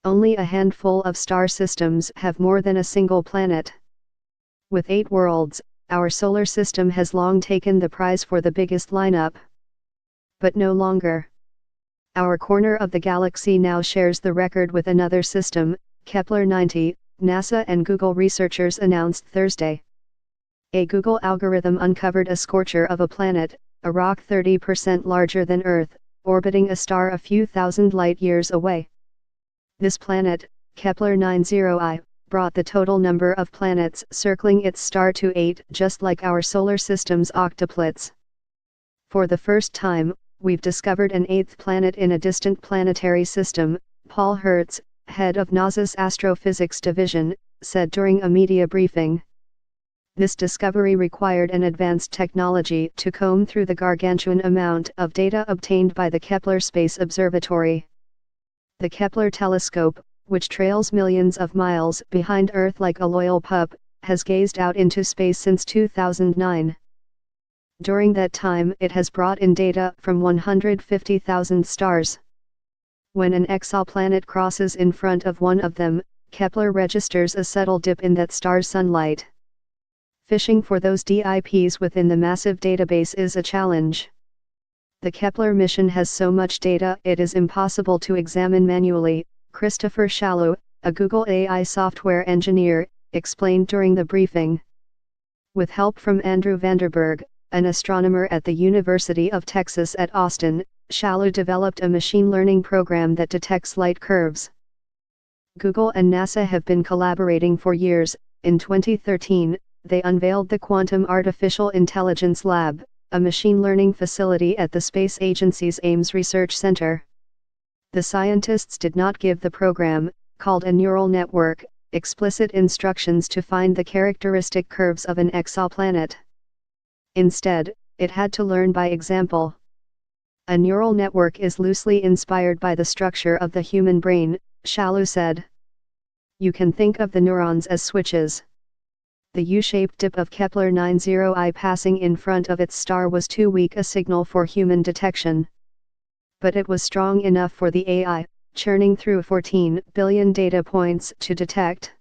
only a handful of star systems have more than a single planet. With 8 worlds, our solar system has long taken the prize for the biggest lineup. But no longer. Our corner of the galaxy now shares the record with another system, Kepler-90, NASA and Google researchers announced Thursday. A Google algorithm uncovered a scorcher of a planet, a rock 30% larger than Earth, orbiting a star a few thousand light-years away. This planet, Kepler-90I, brought the total number of planets circling its star to 8, just like our solar system's octuplets. For the first time, we've discovered an 8th planet in a distant planetary system, Paul Hertz, head of NASA's Astrophysics Division, said during a media briefing. This discovery required an advanced technology to comb through the gargantuan amount of data obtained by the Kepler Space Observatory. The Kepler telescope, which trails millions of miles behind Earth like a loyal pup, has gazed out into space since 2009. During that time, it has brought in data from 150,000 stars. When an exoplanet crosses in front of one of them, Kepler registers a subtle dip in that star's sunlight. Fishing for those dips within the massive database is a challenge. The Kepler mission has so much data it is impossible to examine manually, Christopher Shallow, a Google AI software engineer, explained during the briefing. With help from Andrew Vanderberg, an astronomer at the University of Texas at Austin, Shallow developed a machine learning program that detects light curves. Google and NASA have been collaborating for years. In 2013, they unveiled the Quantum Artificial Intelligence Lab, a machine learning facility at the space agency's Ames Research Center. The scientists did not give the program, called a neural network, explicit instructions to find the characteristic curves of an exoplanet. Instead, it had to learn by example. A neural network is loosely inspired by the structure of the human brain, Shallow said. You can think of the neurons as switches. The U-shaped dip of Kepler-90I passing in front of its star was too weak a signal for human detection. But it was strong enough for the AI, churning through 14 billion data points to detect.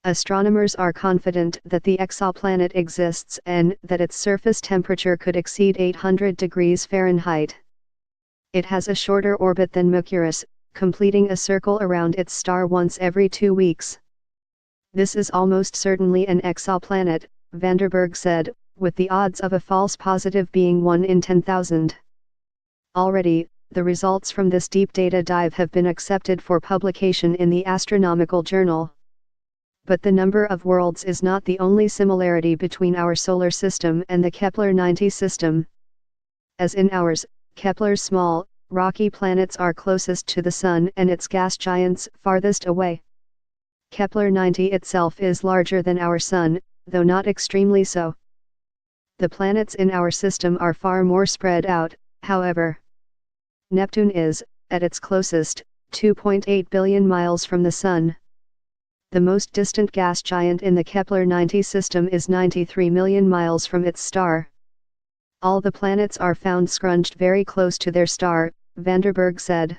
Astronomers are confident that the exoplanet exists and that its surface temperature could exceed 800 degrees Fahrenheit. It has a shorter orbit than Mercurius, completing a circle around its star once every 2 weeks. This is almost certainly an exoplanet, Vanderberg said, with the odds of a false positive being 1 in 10,000. Already, the results from this deep data dive have been accepted for publication in the Astronomical Journal. But the number of worlds is not the only similarity between our solar system and the Kepler-90 system. As in ours, Kepler's small, rocky planets are closest to the Sun and its gas giants farthest away. Kepler-90 itself is larger than our Sun, though not extremely so. The planets in our system are far more spread out, however. Neptune is, at its closest, 2.8 billion miles from the Sun. The most distant gas giant in the Kepler-90 system is 93 million miles from its star. All the planets are found scrunched very close to their star, Vanderberg said.